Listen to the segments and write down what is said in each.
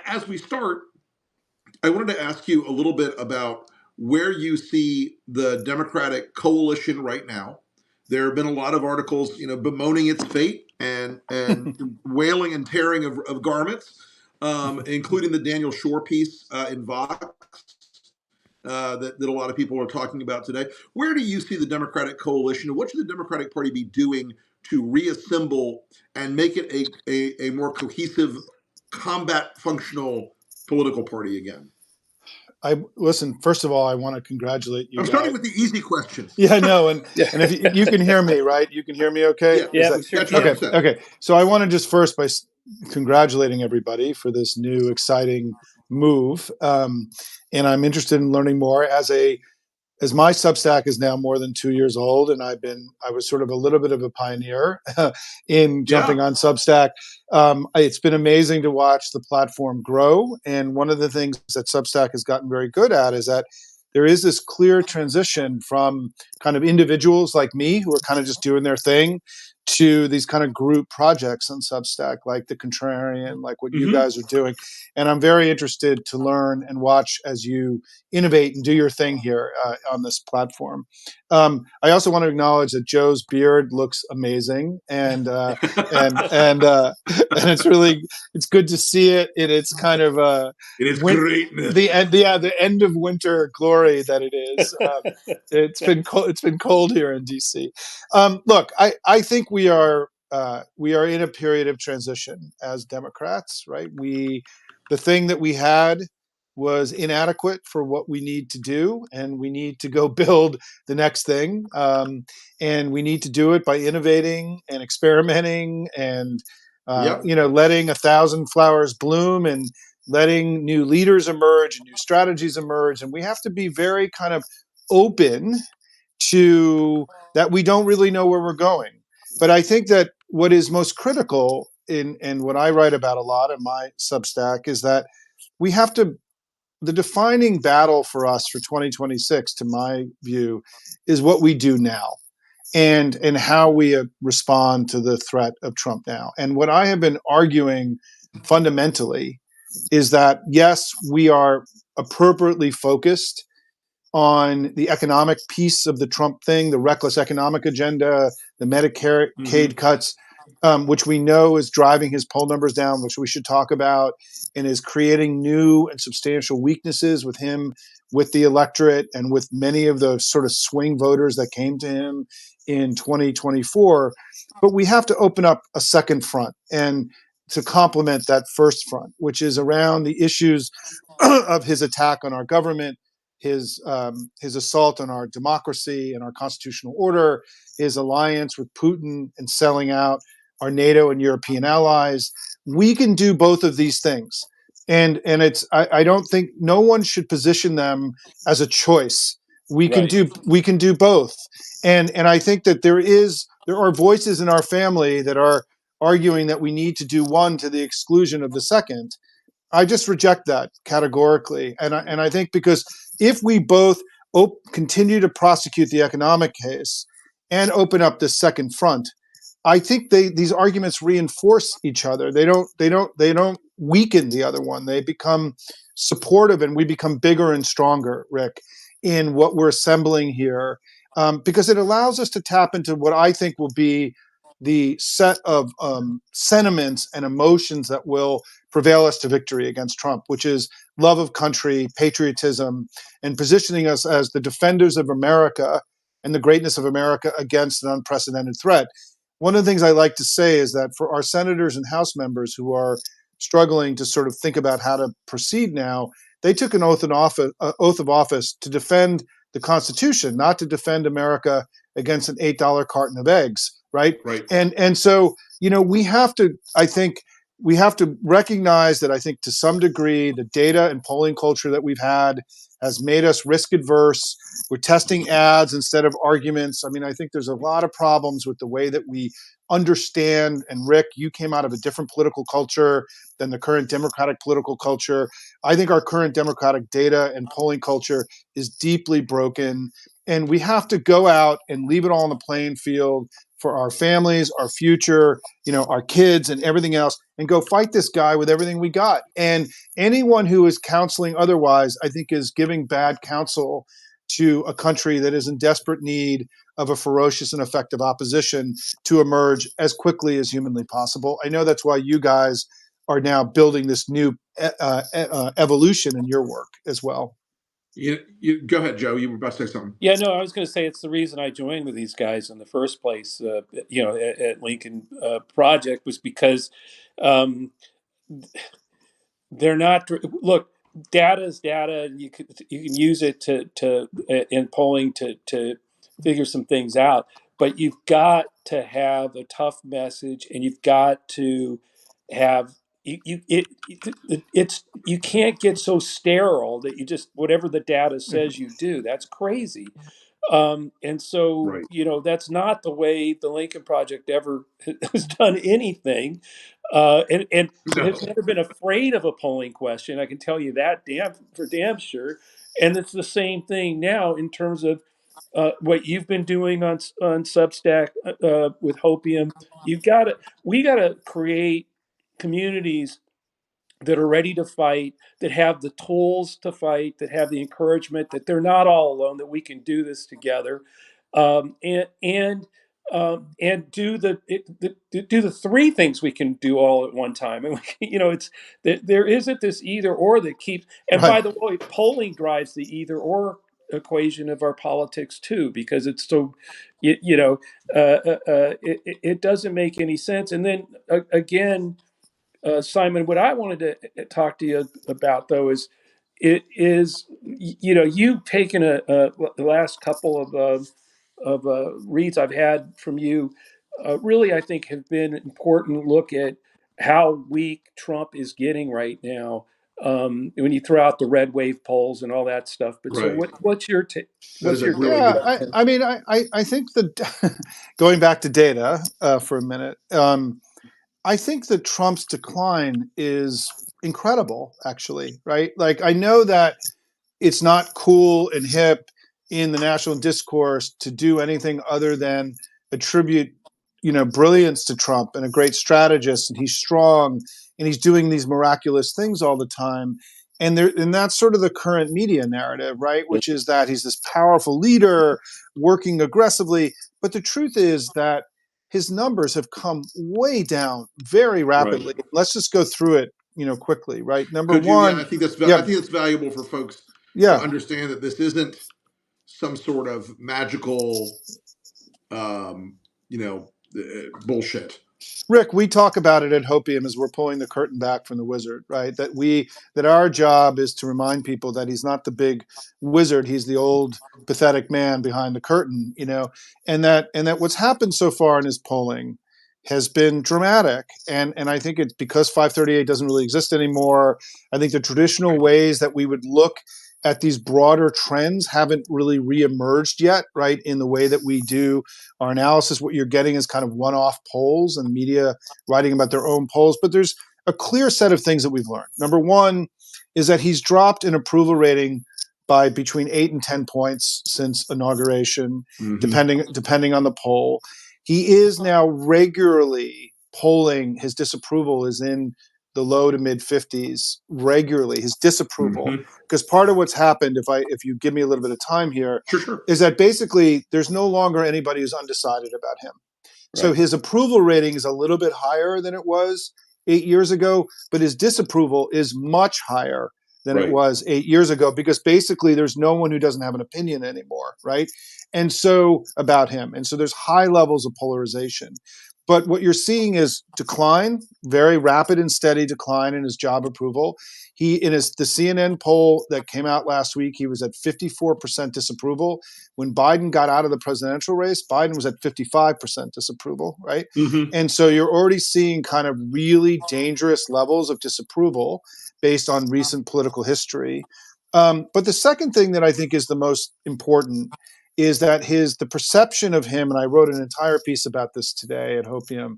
as we start, I wanted to ask you a little bit about where you see the Democratic coalition right now. There have been a lot of articles, bemoaning its fate and wailing and tearing of garments, including the Daniel Shore piece in Vox that a lot of people are talking about today. Where do you see the Democratic coalition, and what should the Democratic Party be doing to reassemble and make it a more cohesive, combat functional political party again? Listen, first of all, I want to congratulate you. I'm starting with the easy questions. Yeah, no, and if you can hear me, right? You can hear me okay? Yeah, okay. So I want to just first by congratulating everybody for this new exciting move. And I'm interested in learning more as my Substack is now more than 2 years old, and I was sort of a little bit of a pioneer in jumping on Substack. It's been amazing to watch the platform grow. And one of the things that Substack has gotten very good at is that there is this clear transition from kind of individuals like me who are kind of just doing their thing to these kind of group projects on Substack, like The Contrarian, like what you guys are doing. And I'm very interested to learn and watch as you innovate and do your thing here on this platform. I also want to acknowledge that Joe's beard looks amazing, and it's good to see it in its kind of it is greatness. The end of winter glory that it is. It's been cold here in DC. Look, I think we are in a period of transition as Democrats, right? The thing that we had was inadequate for what we need to do, and we need to go build the next thing. And we need to do it by innovating and experimenting and letting 1,000 flowers bloom and letting new leaders emerge and new strategies emerge. And we have to be very kind of open to that. We don't really know where we're going. But I think that what is most critical in what I write about a lot in my Substack is that the defining battle for us for 2026, to my view, is what we do now and how we respond to the threat of Trump now. And what I have been arguing fundamentally is that, yes, we are appropriately focused on the economic piece of the Trump thing, the reckless economic agenda, the Medicaid cuts, which we know is driving his poll numbers down, which we should talk about, and is creating new and substantial weaknesses with him, with the electorate, and with many of the sort of swing voters that came to him in 2024. But we have to open up a second front and to complement that first front, which is around the issues of his attack on our government, his assault on our democracy and our constitutional order, his alliance with Putin and selling out our NATO and European allies. We can do both of these things. And I don't think no one should position them as a choice. We can do both. And I think that there are voices in our family that are arguing that we need to do one to the exclusion of the second. I just reject that categorically. And I think because if we both continue to prosecute the economic case and open up this second front, I think these arguments reinforce each other. They don't weaken the other one. They become supportive, and we become bigger and stronger, Rick, in what we're assembling here, because it allows us to tap into what I think will be the set of sentiments and emotions that will prevail us to victory against Trump, which is love of country, patriotism, and positioning us as the defenders of America and the greatness of America against an unprecedented threat. One of the things I like to say is that for our senators and House members who are struggling to sort of think about how to proceed now, they took an oath of office to defend the Constitution, not to defend America against an $8 carton of eggs, right? And so, we have to recognize that I think to some degree the data and polling culture that we've had has made us risk adverse. We're testing ads instead of arguments. I mean, I think there's a lot of problems with the way that we understand. And Rick, you came out of a different political culture than the current Democratic political culture. I think our current Democratic data and polling culture is deeply broken. and we have to go out and leave it all on the playing field for our families, our future, our kids and everything else, and go fight this guy with everything we got. And anyone who is counseling otherwise, I think, is giving bad counsel to a country that is in desperate need of a ferocious and effective opposition to emerge as quickly as humanly possible. I know that's why you guys are now building this new evolution in your work as well. You go ahead, Joe. You were about to say something. Yeah, no, I was going to say it's the reason I joined with these guys in the first place. At Lincoln Project was because um, they're not. Look, data is data, and you can use it to in polling to figure some things out. But you've got to have a tough message, and you've got to have it's you can't get so sterile that you just whatever the data says you do. That's crazy. And so, Right. that's not the way the Lincoln Project ever has done anything, and has No. never been afraid of a polling question. I can tell you that damn sure. And it's the same thing now in terms of what you've been doing on Substack with Hopium. We got to create communities that are ready to fight, that have the tools to fight, that have the encouragement that they're not all alone, that we can do this together, and do the three things we can do all at one time. And it's there isn't this either or that keeps. And Right. by the way, polling drives the either or equation of our politics too, because it's so it doesn't make any sense. And then again, Simon, what I wanted to talk to you about, though, you've taken the last couple of reads I've had from you, really, I think, have been an important look at how weak Trump is getting right now. When you throw out the red wave polls and all that stuff, but so Right. what's your That what's is a your really take good. Yeah, on this? I mean, I think that going back to data for a minute, I think that Trump's decline is incredible, actually, right? Like, I know that it's not cool and hip in the national discourse to do anything other than attribute, brilliance to Trump and a great strategist, and he's strong and he's doing these miraculous things all the time. And that's sort of the current media narrative, right? Which is that he's this powerful leader working aggressively. But the truth is that his numbers have come way down very Right. rapidly. Let's just go through it, quickly, right? Number Could you? Yeah, one, I think that's. I yeah, think it's valuable for folks to yeah. understand that this isn't some sort of magical, um, bullshit. Rick, we talk about it at Hopium as we're pulling the curtain back from the wizard, right? That our job is to remind people that he's not the big wizard, he's the old pathetic man behind the curtain, and that what's happened so far in his polling has been dramatic. And I think it's because 538 doesn't really exist anymore. I think the traditional ways that we would look at these broader trends haven't really reemerged yet, right? In the way that we do our analysis, what you're getting is kind of one-off polls and media writing about their own polls. But there's a clear set of things that we've learned. Number one is that he's dropped an approval rating by between 8 and 10 points since inauguration, Mm-hmm. depending on the poll. He is now regularly polling his disapproval is in the low to mid 50s regularly, his disapproval. Mm-hmm. Because part of what's happened, if you give me a little bit of time here, Sure. Sure. is that basically there's no longer anybody who's undecided about him. So Right. his approval rating is a little bit higher than it was 8 years ago, but his disapproval is much higher than it Right. was 8 years ago, because basically there's no one who doesn't have an opinion anymore, right? And so about him. And so there's high levels of polarization. But what you're seeing is decline, very rapid and steady decline in his job approval. He, in the CNN poll that came out last week, he was at 54% disapproval. When Biden got out of the presidential race, Biden was at 55% disapproval, right? Mm-hmm. And so you're already seeing kind of really dangerous levels of disapproval based on recent political history. But the second thing that I think is the most important is that the perception of him, and I wrote an entire piece about this today at Hopium,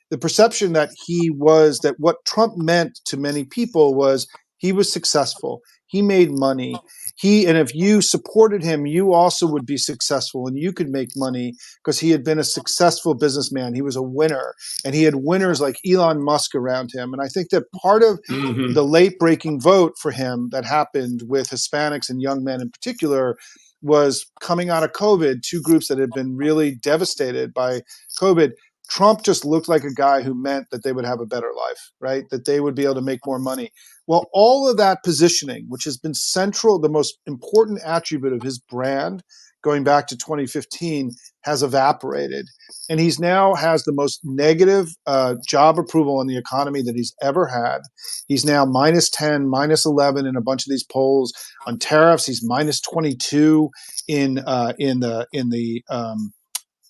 the perception that that what Trump meant to many people was He was successful. He made money. And if you supported him, you also would be successful and you could make money because he had been a successful businessman. He was a winner and he had winners like Elon Musk around him. And I think that part of Mm-hmm. the late breaking vote for him that happened with Hispanics and young men in particular was coming out of COVID, two groups that had been really devastated by COVID. Trump just looked like a guy who meant that they would have a better life, right? That they would be able to make more money. Well, all of that positioning, which has been central, the most important attribute of his brand going back to 2015, has evaporated. And he's now has the most negative job approval in the economy that he's ever had. He's now minus 10, minus 11 in a bunch of these polls. On tariffs, he's minus 22 in the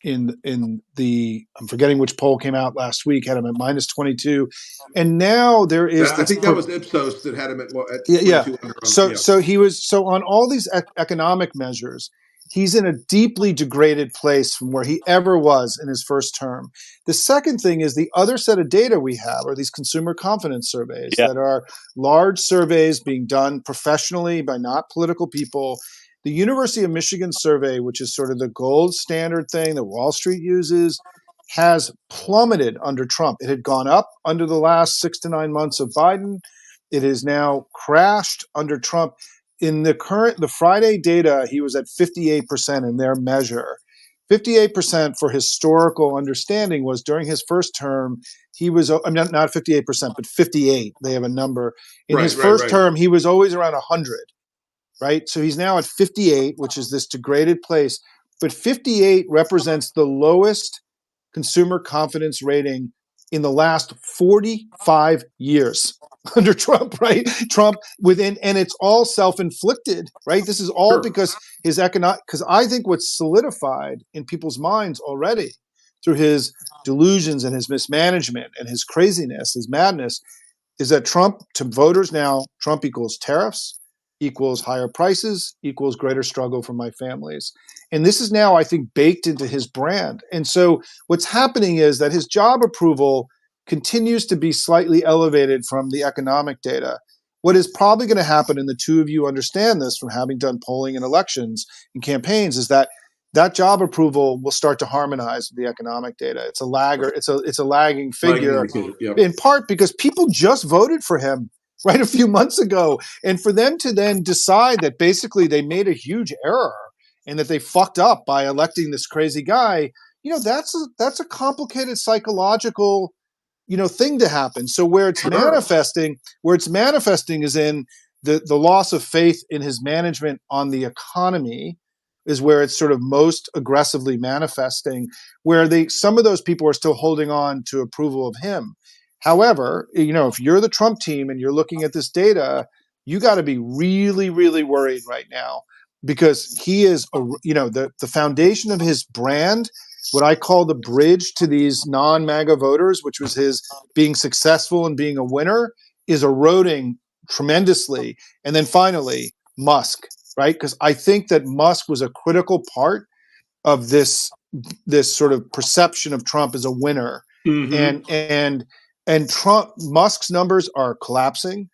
I'm forgetting which poll came out last week, had him at minus 22. And now there is I this think that was Ipsos that had him at yeah, yeah. 22 under. Yeah. So he was on all these economic measures. He's in a deeply degraded place from where he ever was in his first term. The second thing is the other set of data we have are these consumer confidence surveys Yeah. that are large surveys being done professionally by not political people. The University of Michigan survey, which is sort of the gold standard thing that Wall Street uses, has plummeted under Trump. It had gone up under the last 6 to 9 months of Biden. It is now crashed under Trump. In the Friday data, he was at 58% in their measure. 58% for historical understanding was during his first term, he was, I mean, not 58%, but 58. They have a number. In his first Right. term, he was always around 100, right? So he's now at 58, which is this degraded place. But 58 represents the lowest consumer confidence rating in the last 45 years under Trump, right? Trump and it's all self-inflicted, right? This is all Sure. because because I think what's solidified in people's minds already through his delusions and his mismanagement and his craziness, his madness, is that Trump, to voters now, Trump equals tariffs, equals higher prices, equals greater struggle for my families. And this is now, I think, baked into his brand. And so what's happening is that his job approval continues to be slightly elevated from the economic data. What is probably going to happen, and the two of you understand this from having done polling and elections and campaigns, is that that job approval will start to harmonize with the economic data. It's a lagger. It's a lagging figure, Yep. in part because people just voted for him right a few months ago, and for them to then decide that basically they made a huge error and that they fucked up by electing this crazy guy, that's a complicated psychological thing to happen. So where it's Sure. manifesting is in the loss of faith in his management on the economy, is where it's sort of most aggressively manifesting, where some of those people are still holding on to approval of him. However, if you're the Trump team and you're looking at this data, you got to be really, really worried right now, because he is the foundation of his brand, what I call the bridge to these non-MAGA voters, which was his being successful and being a winner, is eroding tremendously. And then finally, Musk, right? Because I think that Musk was a critical part of this sort of perception of Trump as a winner. Mm-hmm. And Musk's numbers are collapsing.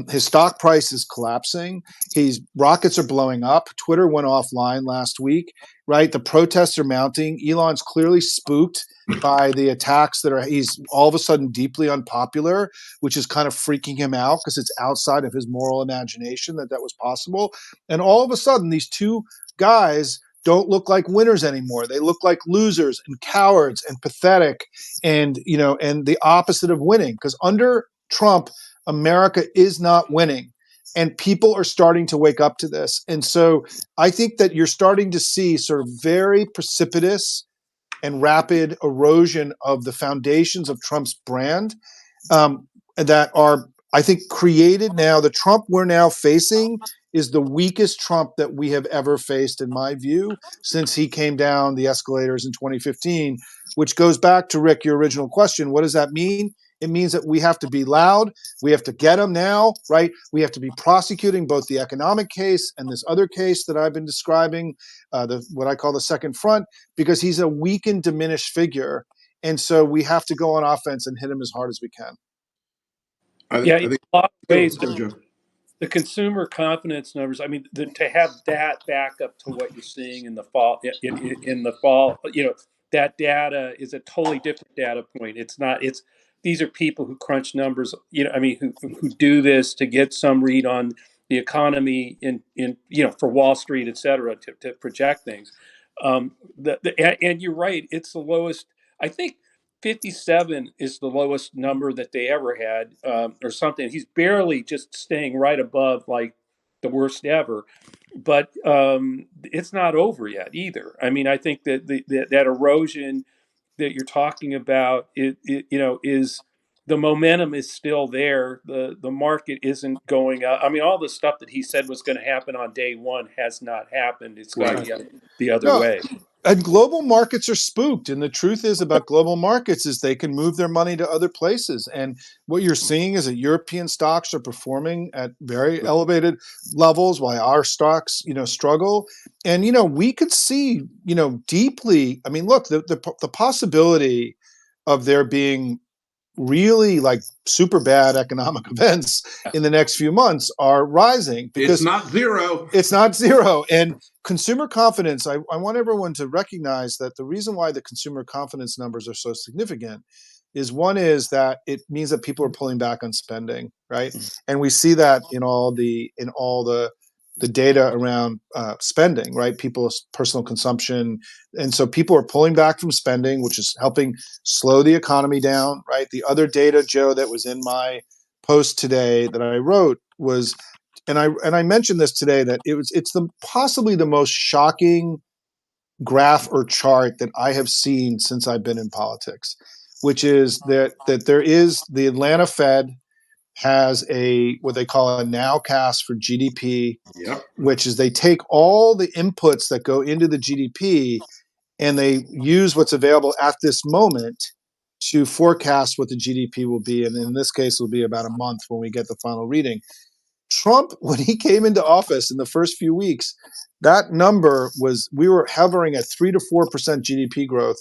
His stock price is collapsing. His rockets are blowing up. Twitter went offline last week, right? The protests are mounting. Elon's clearly spooked by the attacks he's all of a sudden deeply unpopular, which is kind of freaking him out because it's outside of his moral imagination that was possible. And all of a sudden, these two guys don't look like winners anymore. They look like losers and cowards and pathetic, and and the opposite of winning. Because under Trump, America is not winning, and people are starting to wake up to this. And so I think that you're starting to see sort of very precipitous and rapid erosion of the foundations of Trump's brand, that are, I think, created now. The Trump we're now facing is the weakest Trump that we have ever faced, in my view, since he came down the escalators in 2015, which goes back to, Rick, your original question. What does that mean? It means that we have to be loud. We have to get him now, right? We have to be prosecuting both the economic case and this other case that I've been describing, what I call the second front, because he's a weakened, diminished figure. And so we have to go on offense and hit him as hard as we can. Yeah, I in think. a lot of ways, Go, Joe. the consumer confidence numbers. I mean, to have that back up to what you're seeing in the fall, in the fall, that data is a totally different data point. It's not. It's these are people who crunch numbers. I mean, who do this to get some read on the economy in for Wall Street, et cetera, to project things. And you're right. It's the lowest. I think 57 is the lowest number that they ever had, or something. He's barely just staying right above like the worst ever, but it's not over yet either. I mean, I think that that erosion that you're talking about, is the momentum is still there. The market isn't going up. I mean, all the stuff that he said was going to happen on day one has not happened. It's gone Right. the other No, way. and global markets are spooked. And the truth is about global markets is they can move their money to other places. And what you're seeing is that European stocks are performing at very elevated levels while our stocks, struggle. And, we could see, deeply. I mean, look, the possibility of there being really like super bad economic events in the next few months are rising It's because not zero. it's not zero. And consumer confidence, I want everyone to recognize that the reason why the consumer confidence numbers are so significant is one is that it means that people are pulling back on spending, right? And we see that in all the data around spending, right? People's personal consumption. And so people are pulling back from spending, which is helping slow the economy down, right? The other data, Joe, that was in my post today that I wrote was, and I mentioned this today, that it's possibly the most shocking graph or chart that I have seen since I've been in politics, which is that there is the Atlanta Fed has a what they call a nowcast for GDP, Yep. which is they take all the inputs that go into the GDP and they use what's available at this moment to forecast what the GDP will be. And in this case, it will be about a month when we get the final reading. Trump, when he came into office in the first few weeks, that number was, we were hovering at 3 to 4% GDP growth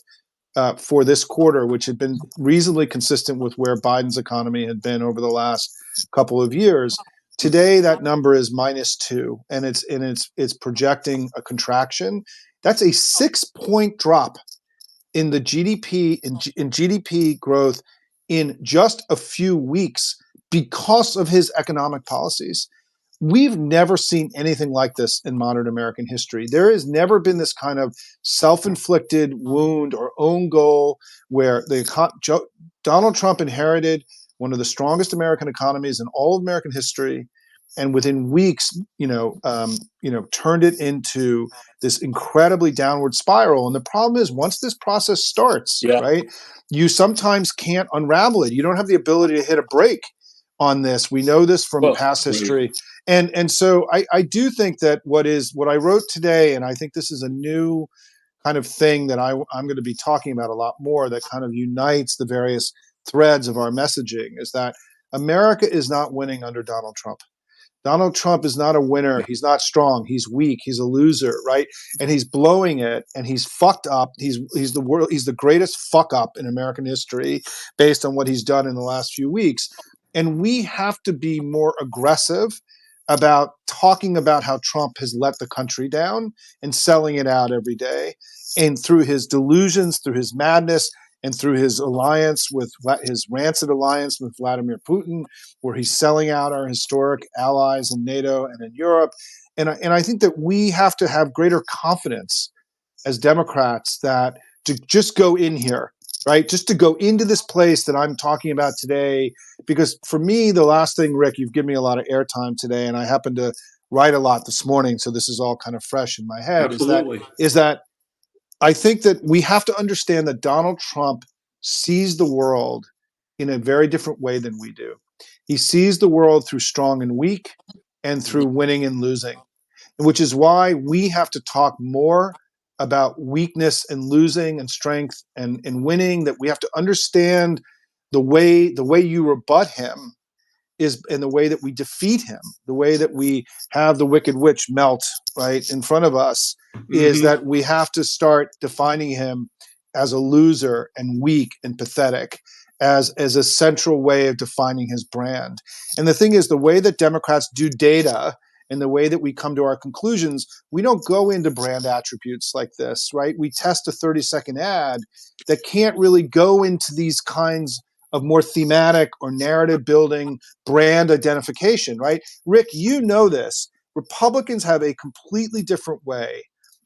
for this quarter, which had been reasonably consistent with where Biden's economy had been over the last couple of years. Today, that number is -2, and it's projecting a contraction. That's a 6-point drop in the GDP in GDP growth in just a few weeks because of his economic policies. We've never seen anything like this in modern American history. There has never been this kind of self-inflicted wound or own goal where Donald Trump inherited one of the strongest American economies in all of American history, and within weeks, turned it into this incredibly downward spiral. And the problem is, once this process starts, Yeah. right, you sometimes can't unravel it. You don't have the ability to hit a brake on this. We know this from Well, past history. And so I do think that what I wrote today, and I think this is a new kind of thing that I'm going to be talking about a lot more, that kind of unites the various threads of our messaging, is that America is not winning under Donald Trump. Donald Trump is not a winner. He's not strong. He's weak. He's a loser, right? And he's blowing it, and he's fucked up. He's the greatest fuck up in American history based on what he's done in the last few weeks. And we have to be more aggressive about talking about how Trump has let the country down and selling it out every day. And through his delusions, through his madness, and through his his rancid alliance with Vladimir Putin, where he's selling out our historic allies in NATO and in Europe. And I think that we have to have greater confidence as Democrats that to just go in here, right? Just to go into this place that I'm talking about today. Because for me, the last thing, Rick, you've given me a lot of airtime today, and I happened to write a lot this morning, so this is all kind of fresh in my head, Absolutely. is that I think that we have to understand that Donald Trump sees the world in a very different way than we do. He sees the world through strong and weak and through winning and losing, which is why we have to talk more about weakness and losing and strength and winning, that we have to understand the way you rebut him is in the way that we defeat him, the way that we have the wicked witch melt right in front of us, is that we have to start defining him as a loser and weak and pathetic. as a central way of defining his brand. And the thing is, the way that Democrats do data and the way that we come to our conclusions, we don't go into brand attributes like this, right? We test a 30-second ad that can't really go into these kinds of more thematic or narrative building brand identification, right? Rick, you know this. Republicans have a completely different way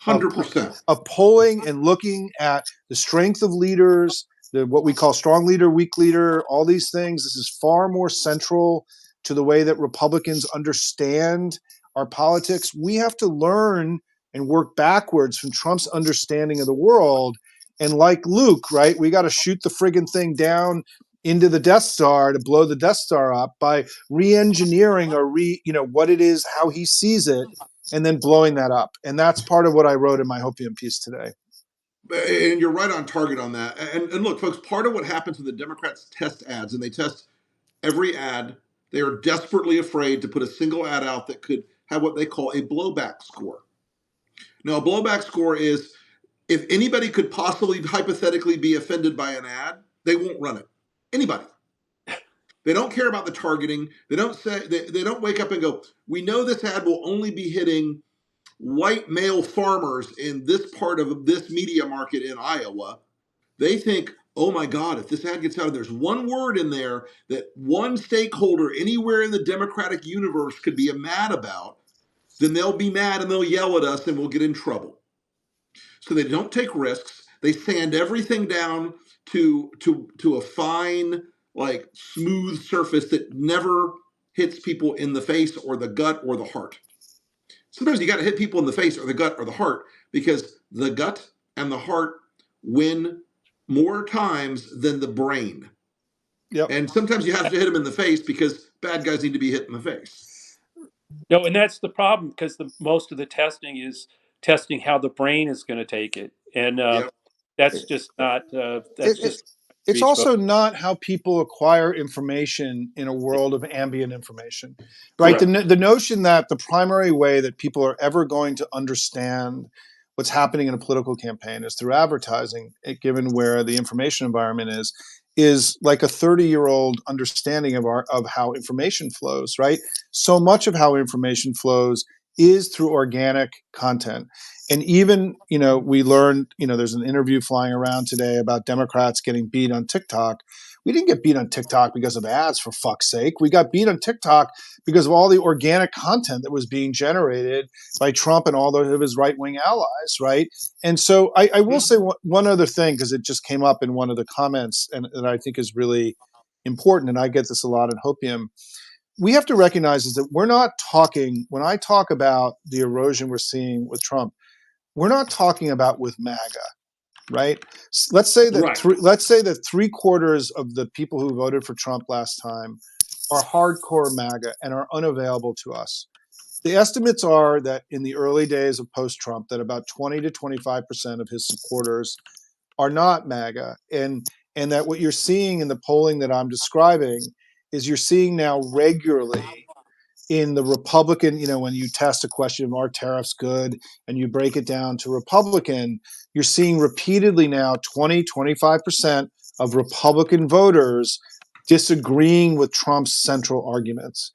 of, 100%. of polling and looking at the strength of leaders, what we call strong leader, weak leader, all these things. This is far more central to the way that Republicans understand our politics. We have to learn and work backwards from Trump's understanding of the world. And like Luke, right, we got to shoot the friggin' thing down into the Death Star to blow the Death Star up by re-engineering or what it is, how he sees it, and then blowing that up. And that's part of what I wrote in my Hopium piece today. And you're right on target on that. And look, folks, part of what happens when the Democrats test ads, and they test every ad, they are desperately afraid to put a single ad out that could have what they call a blowback score. Now, a blowback score is if anybody could possibly hypothetically be offended by an ad, they won't run it. Anybody. They don't care about the targeting. They don't say they don't wake up and go, we know this ad will only be hitting white male farmers in this part of this media market in Iowa. They think, oh my God, if this ad gets out and there's one word in there that one stakeholder anywhere in the Democratic universe could be mad about, then they'll be mad and they'll yell at us and we'll get in trouble. So they don't take risks. They sand everything down to a fine, like smooth surface that never hits people in the face or the gut or the heart. Sometimes you got to hit people in the face or the gut or the heart because the gut and the heart win more times than the brain. Yep. And sometimes you have to hit them in the face because bad guys need to be hit in the face. No, and that's the problem because most of the testing is testing how the brain is going to take it, and Yep. that's just not. That's just It's reach. also not how people acquire information in a world of ambient information, right? Correct. The notion that the primary way that people are ever going to understand what's happening in a political campaign is through advertising, given where the information environment is like a 30-year-old understanding of how information flows, right? So much of how information flows is through organic content. And even, we learned, there's an interview flying around today about Democrats getting beat on TikTok. We didn't get beat on TikTok because of ads, for fuck's sake. We got beat on TikTok because of all the organic content that was being generated by Trump and all of his right-wing allies, right? And so I will say one other thing, because it just came up in one of the comments and that I think is really important, and I get this a lot in Hopium. We have to recognize is that we're not talking, when I talk about the erosion we're seeing with Trump, we're not talking about with MAGA, right? Let's say that Right. let's say that 3/4 of the people who voted for Trump last time are hardcore MAGA and are unavailable to us. The estimates are that in the early days of post-Trump, that about 20 to 25% of his supporters are not MAGA, and that what you're seeing in the polling that I'm describing is you're seeing now regularly in the Republican, when you test a question of are tariffs good and you break it down to Republican, you're seeing repeatedly now 20, 25% of Republican voters disagreeing with Trump's central arguments.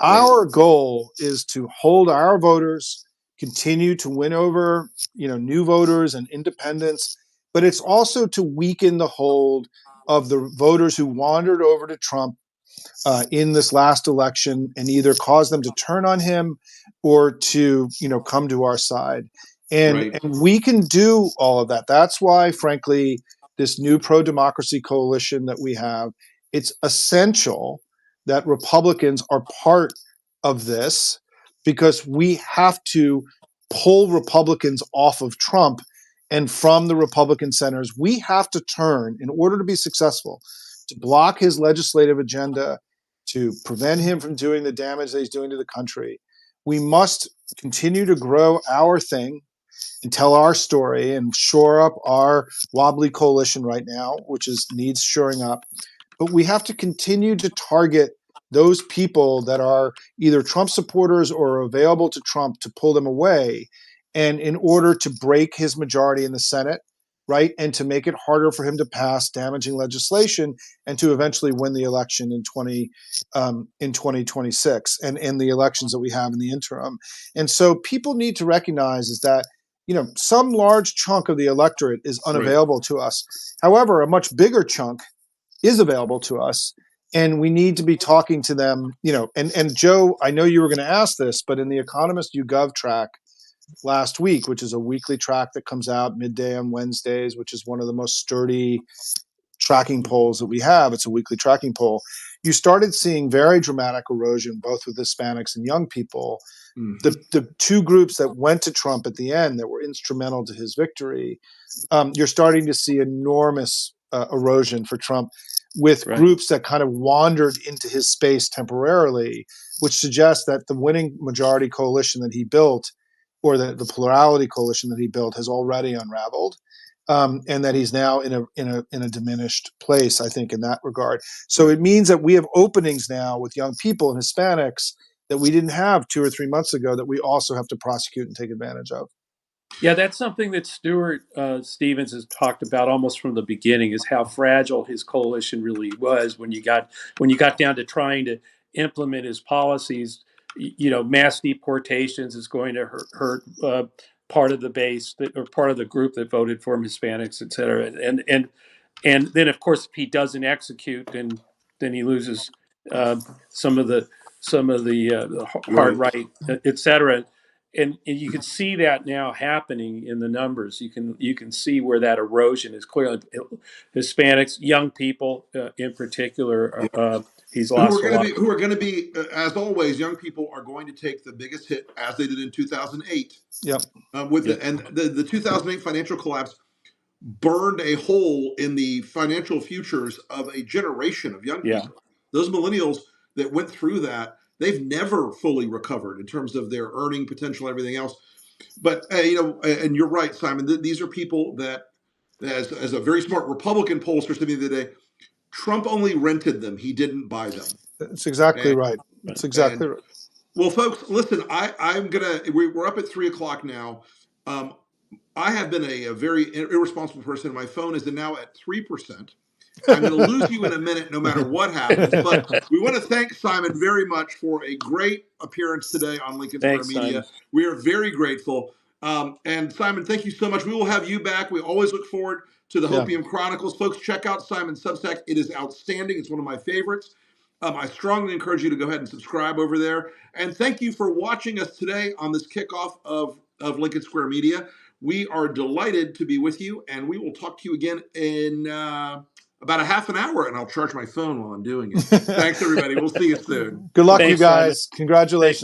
Right. Our goal is to hold our voters, continue to win over, new voters and independents, but it's also to weaken the hold of the voters who wandered over to Trump in this last election and either cause them to turn on him or to come to our side. And Right. we can do all of that. That's why, frankly, this new pro-democracy coalition that we have, it's essential that Republicans are part of this because we have to pull Republicans off of Trump and from the Republican centers. We have to turn, in order to be successful, to block his legislative agenda, to prevent him from doing the damage that he's doing to the country. We must continue to grow our thing and tell our story and shore up our wobbly coalition right now, which needs shoring up. But we have to continue to target those people that are either Trump supporters or available to Trump to pull them away. And in order to break his majority in the Senate, right? And to make it harder for him to pass damaging legislation and to eventually win the election in 2026 and in the elections that we have in the interim. And so people need to recognize is that, some large chunk of the electorate is unavailable to us. However, a much bigger chunk is available to us. And we need to be talking to them, and Joe, I know you were going to ask this, but in the Economist YouGov track last week, which is a weekly track that comes out midday on Wednesdays, which is one of the most sturdy tracking polls that we have. It's a weekly tracking poll. You started seeing very dramatic erosion, both with Hispanics and young people. Mm-hmm. The two groups that went to Trump at the end that were instrumental to his victory, you're starting to see enormous erosion for Trump with groups that kind of wandered into his space temporarily, which suggests that the winning majority coalition that he built, or the plurality coalition that he built, has already unraveled, and that he's now in a diminished place, I think, in that regard. So it means that we have openings now with young people and Hispanics that we didn't have 2 or 3 months ago that we also have to prosecute and take advantage of. Yeah, that's something that Stuart Stevens has talked about almost from the beginning, is how fragile his coalition really was when you got down to trying to implement his policies. Mass deportations is going to hurt part of the base or part of the group that voted for him, Hispanics, et cetera. And then, of course, if he doesn't execute, then he loses some of the hard right, et cetera. And you can see that now happening in the numbers. You can see where that erosion is clearly. Hispanics, young people in particular, he's lost a lot. Who are going to be, as always, young people are going to take the biggest hit, as they did in 2008. Yep. The 2008 financial collapse burned a hole in the financial futures of a generation of young people. Those millennials that went through that, they've never fully recovered in terms of their earning potential, everything else. But and you're right, Simon. These are people that, as a very smart Republican pollster said the other day, Trump only rented them; he didn't buy them. That's exactly right. That's exactly right. Well, folks, listen. We're up at 3:00 now. I have been a very irresponsible person. My phone is now at 3%. I'm going to lose you in a minute, no matter what happens. But we want to thank Simon very much for a great appearance today on Lincoln Square Media. Simon. We are very grateful. And Simon, thank you so much. We will have you back. We always look forward to the Hopium Chronicles. Folks, check out Simon's Substack. It is outstanding. It's one of my favorites. I strongly encourage you to go ahead and subscribe over there. And thank you for watching us today on this kickoff of Lincoln Square Media. We are delighted to be with you, and we will talk to you again in about a half an hour, and I'll charge my phone while I'm doing it. Thanks, everybody. We'll see you soon. Good luck, Thanks, you guys. Simon. Congratulations.